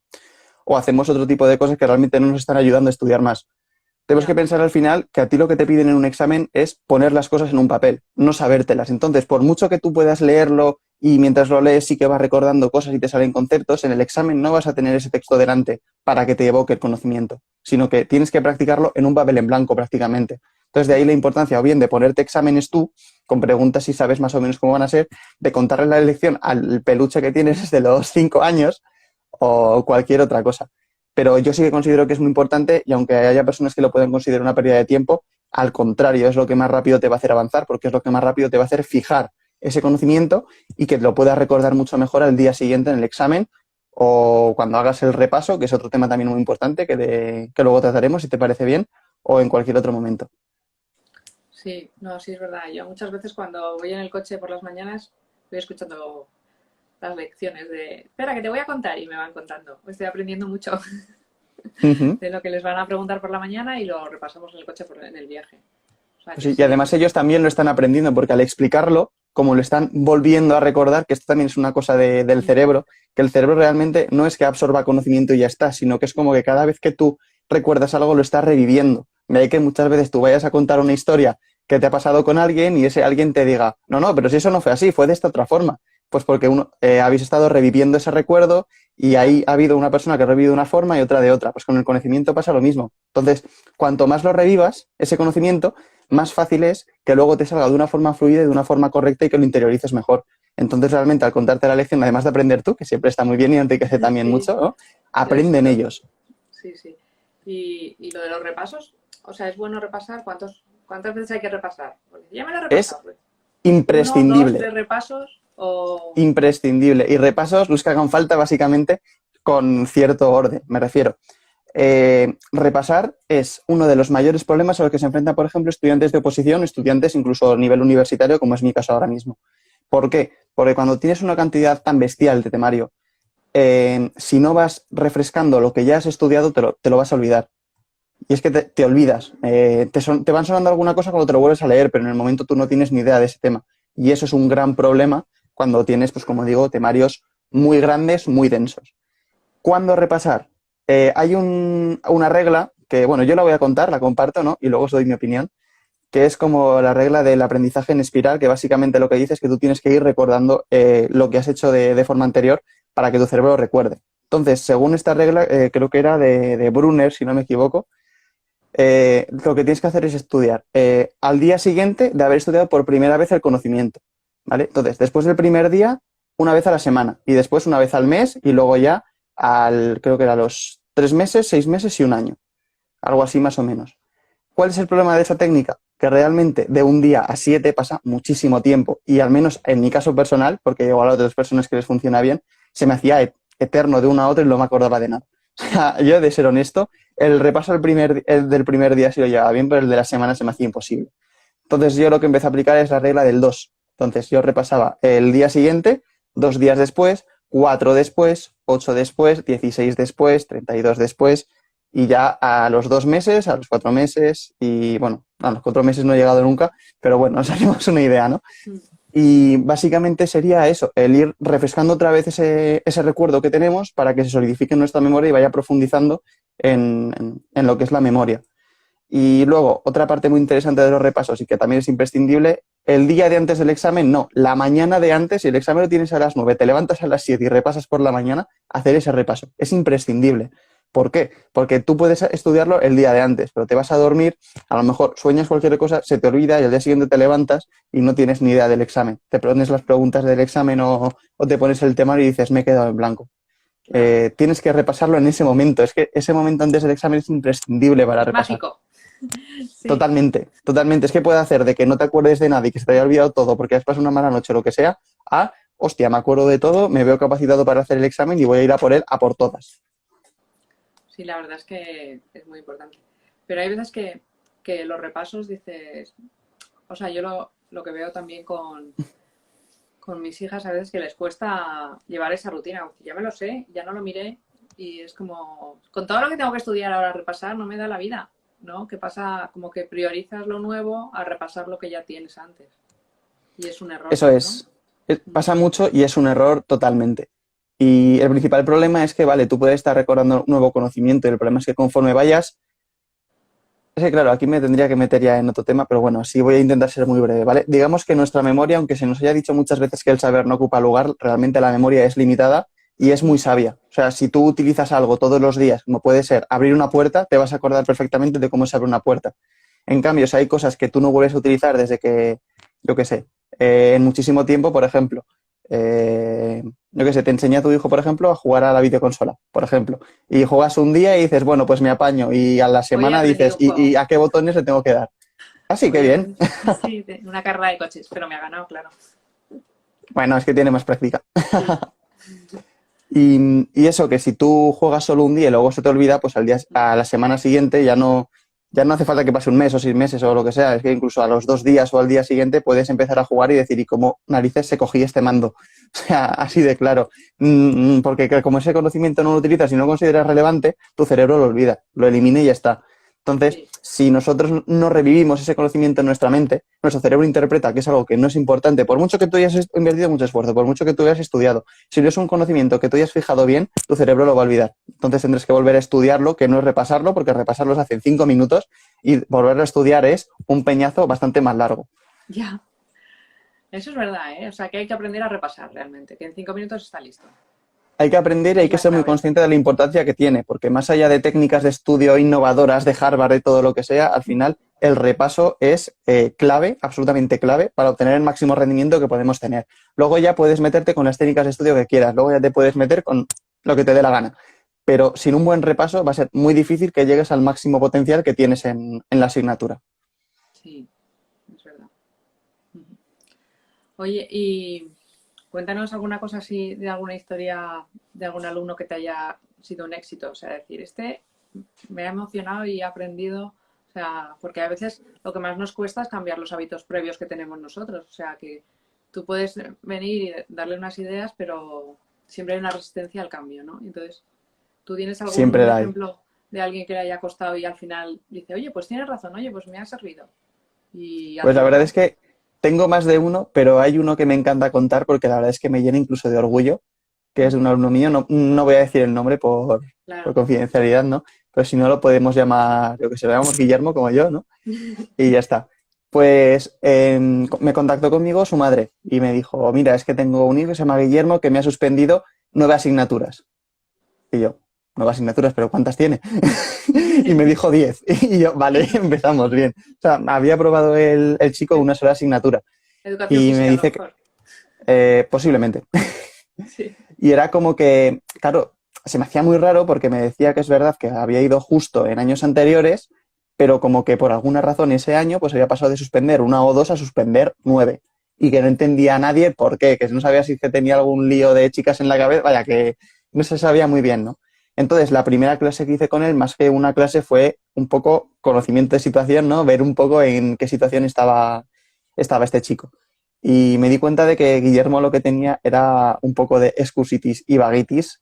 o hacemos otro tipo de cosas que realmente no nos están ayudando a estudiar más. Tenemos que Ya. pensar al final que a ti lo que te piden en un examen es poner las cosas en un papel, no sabértelas. Entonces, por mucho que tú puedas leerlo y mientras lo lees sí que vas recordando cosas y te salen conceptos, en el examen no vas a tener ese texto delante para que te evoque el conocimiento, sino que tienes que practicarlo en un papel en blanco prácticamente. Entonces, de ahí la importancia o bien de ponerte exámenes tú, con preguntas si sabes más o menos cómo van a ser, de contarle la lección al peluche que tienes desde los 5 años o cualquier otra cosa. Pero yo sí que considero que es muy importante y aunque haya personas que lo pueden considerar una pérdida de tiempo, al contrario, es lo que más rápido te va a hacer avanzar porque es lo que más rápido te va a hacer fijar ese conocimiento y que lo puedas recordar mucho mejor al día siguiente en el examen o cuando hagas el repaso, que es otro tema también muy importante que luego trataremos si te parece bien, o en cualquier otro momento. Sí, no, sí es verdad. Yo muchas veces cuando voy en el coche por las mañanas voy escuchando las lecciones de, espera, que te voy a contar y me van contando. Estoy aprendiendo mucho Ujú. de lo que les van a preguntar por la mañana y lo repasamos en el coche en el viaje. O sea que Sí, y sí, además ellos también lo están aprendiendo porque al explicarlo, como lo están volviendo a recordar, que esto también es una cosa del cerebro, que el cerebro realmente no es que absorba conocimiento y ya está, sino que es como que cada vez que tú recuerdas algo lo estás reviviendo. De ahí que muchas veces tú vayas a contar una historia que te ha pasado con alguien y ese alguien te diga, no, pero si eso no fue así, fue de esta otra forma. Pues porque habéis estado reviviendo ese recuerdo y ahí ha habido una persona que ha revivido de una forma y otra de otra. Pues con el conocimiento pasa lo mismo. Entonces, cuanto más lo revivas, ese conocimiento, más fácil es que luego te salga de una forma fluida y de una forma correcta y que lo interiorices mejor. Entonces, realmente, al contarte la lección, además de aprender tú, que siempre está muy bien y enriquece también mucho, ¿no? Aprenden ellos. Sí. Y lo de los repasos, o sea, es bueno repasar. ¿Cuántas veces hay que repasar? Porque ya me lo he repasado. Es imprescindible. 1, 2, 3 repasos o... Imprescindible. Y repasos los que hagan falta, básicamente, con cierto orden, me refiero. Repasar es uno de los mayores problemas a los que se enfrentan, por ejemplo, estudiantes de oposición, estudiantes incluso a nivel universitario, como es mi caso ahora mismo. ¿Por qué? Porque cuando tienes una cantidad tan bestial de temario, si no vas refrescando lo que ya has estudiado, te lo vas a olvidar. Y es que te olvidas. Te van sonando alguna cosa cuando te lo vuelves a leer, pero en el momento tú no tienes ni idea de ese tema. Y eso es un gran problema cuando tienes, pues como digo, temarios muy grandes, muy densos. ¿Cuándo repasar? Hay una regla que, bueno, yo la voy a contar, la comparto, ¿no? Y luego os doy mi opinión, que es como la regla del aprendizaje en espiral, que básicamente lo que dice es que tú tienes que ir recordando lo que has hecho de forma anterior para que tu cerebro lo recuerde. Entonces, según esta regla, creo que era de Brunner, si no me equivoco, lo que tienes que hacer es estudiar al día siguiente de haber estudiado por primera vez el conocimiento, ¿vale? Entonces, después del primer día, una vez a la semana, y después una vez al mes, y luego ya creo que era los 3 meses, 6 meses y un año. Algo así más o menos. ¿Cuál es el problema de esa técnica? Que realmente de un día a 7 pasa muchísimo tiempo, y al menos en mi caso personal, porque igual a otras personas que les funciona bien, se me hacía eterno de una a otra y no me acordaba de nada. O sea, yo, de ser honesto, el repaso del primer día sí lo llevaba bien, pero el de la semana se me hacía imposible. Entonces yo lo que empecé a aplicar es la regla del 2. Entonces yo repasaba el día siguiente, 2 días después, 4 después, 8 después, 16 después, 32 después, y ya a los 2 meses, a los 4 meses, y bueno, a los 4 meses no he llegado nunca, pero bueno, nos hacemos una idea, ¿no? Y básicamente sería eso, el ir refrescando otra vez ese recuerdo que tenemos para que se solidifique en nuestra memoria y vaya profundizando en lo que es la memoria. Y luego, otra parte muy interesante de los repasos y que también es imprescindible, el día de antes del examen, no, la mañana de antes, si el examen lo tienes a las 9, te levantas a las 7 y repasas por la mañana, hacer ese repaso. Es imprescindible. ¿Por qué? Porque tú puedes estudiarlo el día de antes, pero te vas a dormir, a lo mejor sueñas cualquier cosa, se te olvida y al día siguiente te levantas y no tienes ni idea del examen. Te pones las preguntas del examen o te pones el temario y dices, me he quedado en blanco. Tienes que repasarlo en ese momento. Es que ese momento antes del examen es imprescindible para repasar. Mágico. Sí. Totalmente. Es que puede hacer de que no te acuerdes de nada y que se te haya olvidado todo porque has pasado una mala noche o lo que sea, a, hostia, me acuerdo de todo, me veo capacitado para hacer el examen y voy a ir a por él, a por todas. Sí, la verdad es que es muy importante. Pero hay veces que los repasos dices... O sea, yo lo que veo también con mis hijas a veces que les cuesta llevar esa rutina. Ya me lo sé, ya no lo miré y es como... Con todo lo que tengo que estudiar ahora, repasar, no me da la vida, ¿no? Que pasa como que priorizas lo nuevo a repasar lo que ya tienes antes. Y es un error. Eso es. ¿No? Pasa mucho y es un error totalmente. Y el principal problema es que, vale, tú puedes estar recordando nuevo conocimiento y el problema es que conforme vayas... Es que, claro, aquí me tendría que meter ya en otro tema, pero bueno, sí voy a intentar ser muy breve, ¿vale? Digamos que nuestra memoria, aunque se nos haya dicho muchas veces que el saber no ocupa lugar, realmente la memoria es limitada y es muy sabia. O sea, si tú utilizas algo todos los días, como puede ser abrir una puerta, te vas a acordar perfectamente de cómo se abre una puerta. En cambio, si hay cosas que tú no vuelves a utilizar desde que, yo qué sé, en muchísimo tiempo, por ejemplo, yo qué sé, te enseña a tu hijo, por ejemplo, a jugar a la videoconsola, por ejemplo, y juegas un día y dices, bueno, pues me apaño, y a la semana dices, ¿y a qué botones le tengo que dar? Así que bien. Sí, una carrera de coches, pero me ha ganado, claro. Bueno, es que tiene más práctica. Y eso, que si tú juegas solo un día y luego se te olvida, pues a la semana siguiente ya no hace falta que pase un mes o 6 meses o lo que sea, es que incluso a los 2 días o al día siguiente puedes empezar a jugar y decir, ¿y cómo narices se cogí este mando? O sea, así de claro. Porque como ese conocimiento no lo utilizas y no lo consideras relevante, tu cerebro lo olvida, lo elimina y ya está. Entonces, Sí. si nosotros no revivimos ese conocimiento en nuestra mente, nuestro cerebro interpreta que es algo que no es importante, por mucho que tú hayas invertido mucho esfuerzo, por mucho que tú hayas estudiado. Si no es un conocimiento que tú hayas fijado bien, tu cerebro lo va a olvidar. Entonces tendrás que volver a estudiarlo, que no es repasarlo, porque repasarlo se hace en 5 minutos y volverlo a estudiar es un peñazo bastante más largo. Ya. Eso es verdad, ¿eh? O sea, que hay que aprender a repasar realmente, que en 5 minutos está listo. Hay que aprender y hay Es que la ser muy clave. consciente de la importancia que tiene, porque más allá de técnicas de estudio innovadoras de Harvard y todo lo que sea, al final el repaso es clave, absolutamente clave, para obtener el máximo rendimiento que podemos tener. Luego ya puedes meterte con las técnicas de estudio que quieras, luego ya te puedes meter con lo que te dé la gana. Pero sin un buen repaso va a ser muy difícil que llegues al máximo potencial que tienes en la asignatura. Sí, es verdad. Ujú. Oye, y cuéntanos alguna cosa así de alguna historia de algún alumno que te haya sido un éxito. O sea, decir, este me ha emocionado y he aprendido. O sea, porque a veces lo que más nos cuesta es cambiar los hábitos previos que tenemos nosotros. O sea, que tú puedes venir y darle unas ideas, pero siempre hay una resistencia al cambio, ¿no? Entonces, ¿tú tienes Siempre algún la hay. ejemplo de alguien que le haya costado y al final dice, oye, pues tienes razón, oye, pues me ha servido? Y Pues la hacerlo verdad es práctico. que tengo más de uno, pero hay uno que me encanta contar porque la verdad es que me llena incluso de orgullo, que es de un alumno mío. No, no voy a decir el nombre por Claro. confidencialidad, ¿no? Pero si no lo podemos llamar, yo que sé, lo llamamos Guillermo como yo, ¿no? Y ya está. Pues me contactó conmigo su madre y me dijo, mira, es que tengo un hijo que se llama Guillermo que me ha suspendido 9 asignaturas. Y yo, 9 asignaturas, pero ¿cuántas tiene? Y me dijo 10. Y yo, vale, empezamos bien. O sea, había aprobado el chico una sola asignatura. Educación Y me física, a lo dice que mejor. posiblemente. Sí. Y era como que, claro, se me hacía muy raro porque me decía que es verdad que había ido justo en años anteriores, pero como que por alguna razón ese año pues había pasado de suspender 1 o 2 a suspender 9. Y que no entendía a nadie por qué, que no sabía si que tenía algún lío de chicas en la cabeza, vaya, que no se sabía muy bien, ¿no? Entonces, la primera clase que hice con él, más que una clase, fue un poco conocimiento de situación, ¿no? Ver un poco en qué situación estaba este chico. Y me di cuenta de que Guillermo lo que tenía era un poco de excusitis y vaguitis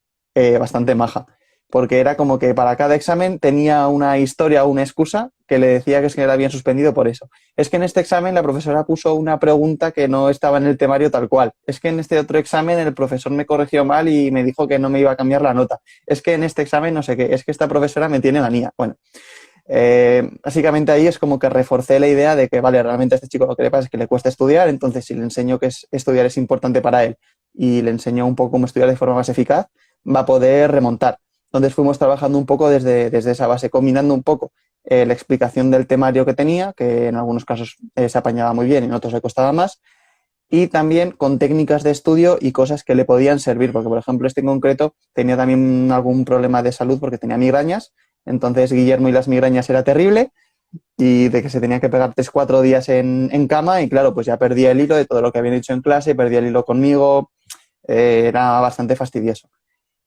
bastante maja. Porque era como que para cada examen tenía una historia o una excusa que le decía que es que era bien suspendido por eso. Es que en este examen la profesora puso una pregunta que no estaba en el temario tal cual. Es que en este otro examen el profesor me corrigió mal y me dijo que no me iba a cambiar la nota. Es que en este examen no sé qué. Es que esta profesora me tiene manía. Bueno, básicamente ahí es como que reforcé la idea de que, vale, realmente a este chico lo que le pasa es que le cuesta estudiar, entonces si le enseño que estudiar es importante para él y le enseño un poco cómo estudiar de forma más eficaz, va a poder remontar. Entonces fuimos trabajando un poco desde esa base, combinando un poco la explicación del temario que tenía, que en algunos casos se apañaba muy bien y en otros le costaba más, y también con técnicas de estudio y cosas que le podían servir, porque por ejemplo este en concreto tenía también algún problema de salud porque tenía migrañas, entonces Guillermo y las migrañas era terrible y de que se tenía que pegar 3 o 4 días en cama y claro, pues ya perdía el hilo de todo lo que habían hecho en clase, perdía el hilo conmigo, era bastante fastidioso.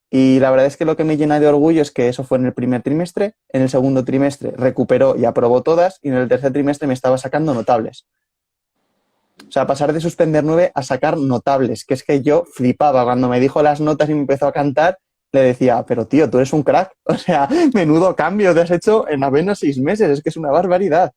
Y la verdad es que lo que me llena de orgullo es que eso fue en el primer trimestre, en el segundo trimestre recuperó y aprobó todas y en el tercer trimestre me estaba sacando notables. O sea, pasar de suspender 9 a sacar notables, que es que yo flipaba cuando me dijo las notas y me empezó a cantar, le decía, pero tío, tú eres un crack, o sea, menudo cambio te has hecho en apenas 6 meses, es que es una barbaridad.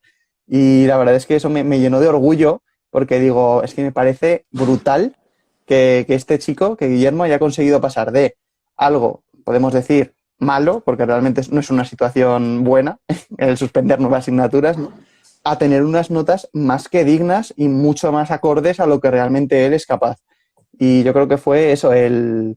Y la verdad es que eso me llenó de orgullo, porque digo, es que me parece brutal que este chico, que Guillermo, haya conseguido pasar de algo, podemos decir, malo, porque realmente no es una situación buena, el suspender 9 asignaturas, ¿no? A tener unas notas más que dignas y mucho más acordes a lo que realmente él es capaz. Y yo creo que fue eso, el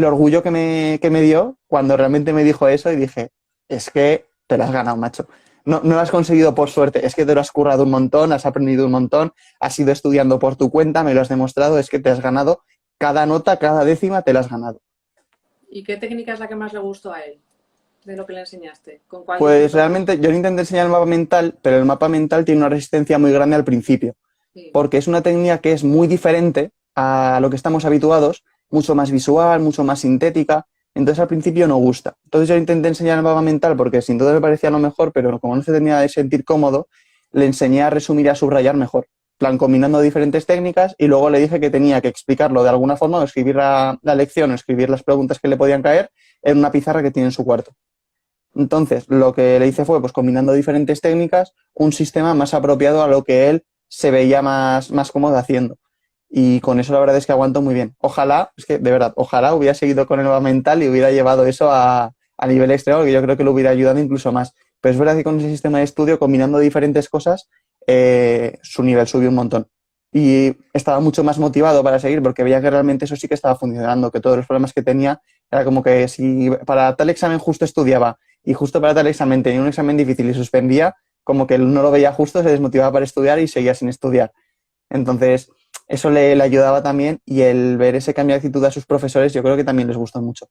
orgullo que me dio cuando realmente me dijo eso y dije, es que te lo has ganado, macho. No, no lo has conseguido por suerte, es que te lo has currado un montón, has aprendido un montón, has ido estudiando por tu cuenta, me lo has demostrado, es que te has ganado cada nota, cada décima te la has ganado. ¿Y qué técnica es la que más le gustó a él de lo que le enseñaste? ¿Con cuál Pues disfrutó más? realmente yo le intenté enseñar el mapa mental, pero el mapa mental tiene una resistencia muy grande al principio, Sí. porque es una técnica que es muy diferente a lo que estamos habituados, mucho más visual, mucho más sintética, entonces al principio no gusta. Entonces yo intenté enseñar el mapa mental porque sin duda me parecía lo mejor, pero como no se tenía de sentir cómodo, le enseñé a resumir y a subrayar mejor, plan combinando diferentes técnicas y luego le dije que tenía que explicarlo de alguna forma o escribir la lección o escribir las preguntas que le podían caer en una pizarra que tiene en su cuarto. Entonces, lo que le hice fue, pues combinando diferentes técnicas, un sistema más apropiado a lo que él se veía más cómodo haciendo. Y con eso la verdad es que aguanto muy bien. Ojalá, es que de verdad, ojalá hubiera seguido con el EVA mental y hubiera llevado eso a nivel extremo, que yo creo que lo hubiera ayudado incluso más. Pero es verdad que con ese sistema de estudio, combinando diferentes cosas, su nivel subió un montón. Y estaba mucho más motivado para seguir porque veía que realmente eso sí que estaba funcionando, que todos los problemas que tenía era como que si para tal examen justo estudiaba y justo para tal examen tenía un examen difícil y suspendía, como que él no lo veía justo, se desmotivaba para estudiar y seguía sin estudiar. Entonces, eso le ayudaba también y el ver ese cambio de actitud a sus profesores yo creo que también les gustó mucho,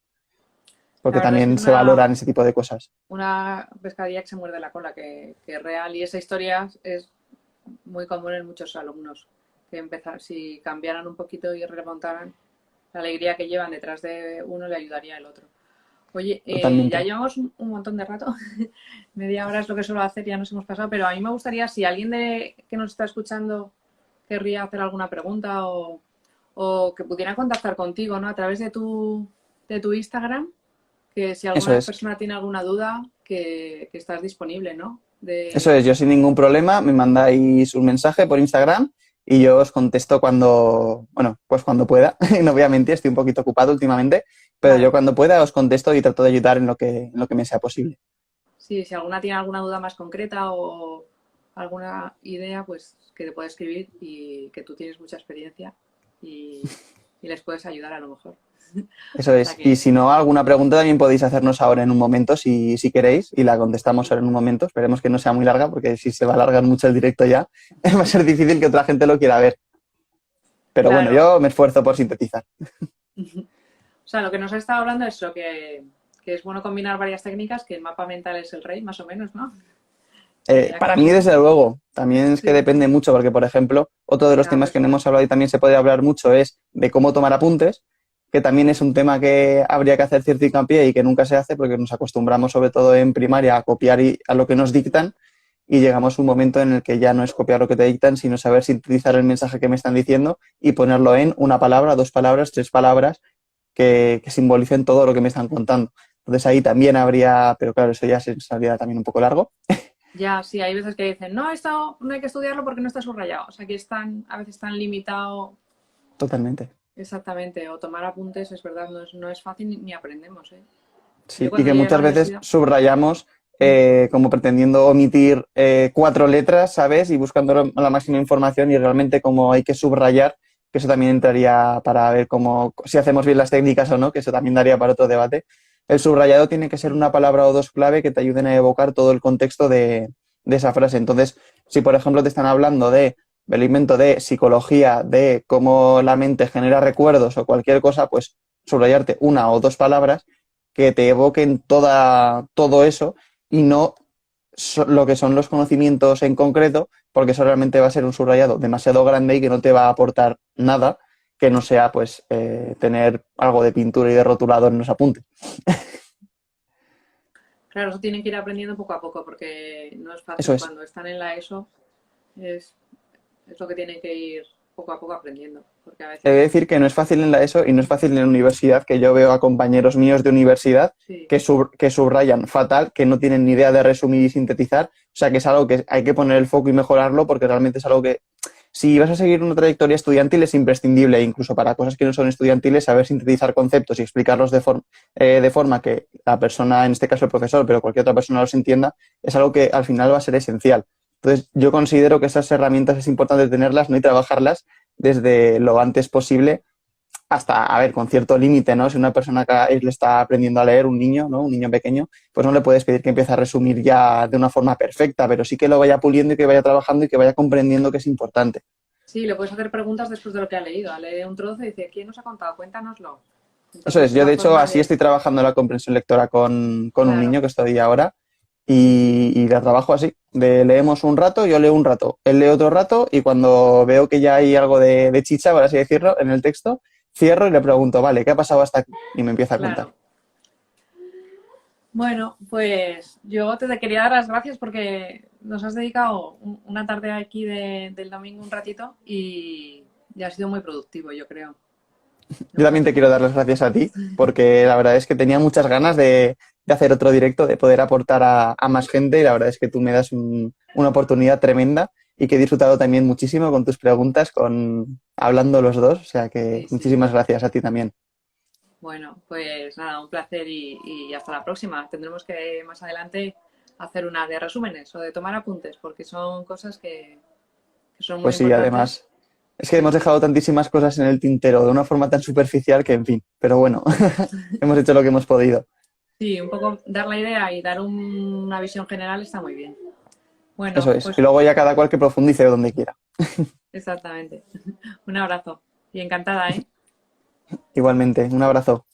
La porque verdad es que también es se valoran ese tipo de cosas. una pescadilla que se muerde la cola, que es real. Y esa historia es muy común en muchos alumnos, que si cambiaran un poquito y remontaran, la alegría que llevan detrás de uno le ayudaría al otro. Oye, ya Totalmente. llevamos un montón de rato, media hora es lo que suelo hacer, ya nos hemos pasado, pero a mí me gustaría, si alguien que nos está escuchando querría hacer alguna pregunta o que pudiera contactar contigo, ¿no? A través de tu Instagram, que si Eso alguna es. persona tiene alguna duda, que estás disponible, ¿no? Eso es, yo sin ningún problema me mandáis un mensaje por Instagram y yo os contesto cuando, bueno, pues cuando pueda. No voy a mentir, estoy un poquito ocupado últimamente, pero yo Claro, cuando pueda os contesto y trato de ayudar en lo que me sea posible. sí, si alguna tiene alguna duda más concreta o alguna idea, pues que te puede escribir y que tú tienes mucha experiencia y, y les puedes ayudar a lo mejor. Eso O sea es. Y que, si no, alguna pregunta también podéis hacernos ahora en un momento, si queréis, y la contestamos ahora en un momento. Esperemos que no sea muy larga, porque si se va a alargar mucho el directo ya, va a ser difícil que otra gente lo quiera ver. Pero bueno, claro, yo me esfuerzo por sintetizar. o sea, lo que nos ha estado hablando es lo que es bueno combinar varias técnicas, que el mapa mental es el rey, más o menos, ¿no? Ya Para con mí, eso, desde luego, también es que sí, depende mucho, porque, por ejemplo, otro de los ya temas que no resumen. hemos hablado y también se puede hablar mucho es de cómo tomar apuntes, que también es un tema que habría que hacer cierto hincapié y que nunca se hace porque nos acostumbramos, sobre todo en primaria, a copiar a lo que nos dictan y llegamos a un momento en el que ya no es copiar lo que te dictan, sino saber sintetizar el mensaje que me están diciendo y ponerlo en una palabra, dos palabras, tres palabras que simbolicen todo lo que me están contando. Entonces ahí también habría, pero claro, eso ya sería también un poco largo. Ya, sí, hay veces que dicen, no, esto no hay que estudiarlo porque no está subrayado. O sea, que a veces están limitado Totalmente. exactamente. O tomar apuntes, es verdad, no es fácil ni aprendemos, ¿eh? Yo Sí, y cuando que llegué a la muchas veces universidad, subrayamos como pretendiendo omitir cuatro letras, ¿sabes? Y buscando la máxima información y realmente como hay que subrayar, que eso también entraría para ver cómo, si hacemos bien las técnicas o no, que eso también daría para otro debate. El subrayado tiene que ser una palabra o dos clave que te ayuden a evocar todo el contexto de esa frase. Entonces, si por ejemplo te están hablando del invento de psicología, de cómo la mente genera recuerdos o cualquier cosa, pues subrayarte una o dos palabras que te evoquen todo eso y no lo que son los conocimientos en concreto, porque eso realmente va a ser un subrayado demasiado grande y que no te va a aportar nada que no sea pues tener algo de pintura y de rotulador en los apuntes. claro, eso tienen que ir aprendiendo poco a poco porque no es Eso fácil. es. Cuando están en la ESO es, es lo que tienen que ir poco a poco aprendiendo. Porque a He de veces, decir que no es fácil en la ESO y no es fácil en la universidad, que yo veo a compañeros míos de universidad sí, que subrayan fatal, que no tienen ni idea de resumir y sintetizar. O sea, que es algo que hay que poner el foco y mejorarlo porque realmente es algo que, si vas a seguir una trayectoria estudiantil, es imprescindible, incluso para cosas que no son estudiantiles, saber sintetizar conceptos y explicarlos de forma que la persona, en este caso el profesor, pero cualquier otra persona los entienda, es algo que al final va a ser esencial. Entonces, yo considero que esas herramientas es importante tenerlas, ¿no? Y trabajarlas desde lo antes posible hasta, a ver, con cierto límite, ¿no? Si una persona que le está aprendiendo a leer, un niño, ¿no? Un niño pequeño, pues no le puedes pedir que empiece a resumir ya de una forma perfecta, pero sí que lo vaya puliendo y que vaya trabajando y que vaya comprendiendo que es importante. sí, le puedes hacer preguntas después de lo que ha leído. Lee un trozo y dice, ¿quién nos ha contado? Cuéntanoslo. Eso Entonces es, es yo la de hecho forma así de, estoy trabajando la comprensión lectora con un claro, niño que estoy ahora y la trabajo así, de leemos un rato, yo leo un rato, él lee otro rato y cuando veo que ya hay algo de chicha, por así decirlo, en el texto, cierro y le pregunto, vale, ¿qué ha pasado hasta aquí? Y me empieza a contar. claro. Bueno, pues yo te quería dar las gracias porque nos has dedicado una tarde aquí del domingo un ratito y ha sido muy productivo, yo creo. Yo Hemos también te quiero dar aprendido. las gracias a ti, porque la verdad es que tenía muchas ganas de hacer otro directo, de poder aportar a más gente. Y la verdad es que tú me das una oportunidad tremenda y que he disfrutado también muchísimo con tus preguntas, hablando los dos. O sea que Sí, sí. muchísimas gracias a ti también. Bueno, pues nada, un placer y hasta la próxima. Tendremos que más adelante hacer una de resúmenes o de tomar apuntes, porque son cosas que son muy Pues sí, importantes. además, es que hemos dejado tantísimas cosas en el tintero de una forma tan superficial que, en fin, pero bueno, hemos hecho lo que hemos podido. Sí, un poco dar la idea y dar una visión general está muy bien. Eso Bueno, es. Y pues luego ya cada cual que profundice donde quiera. exactamente. Un abrazo y encantada, ¿eh? Igualmente, un abrazo.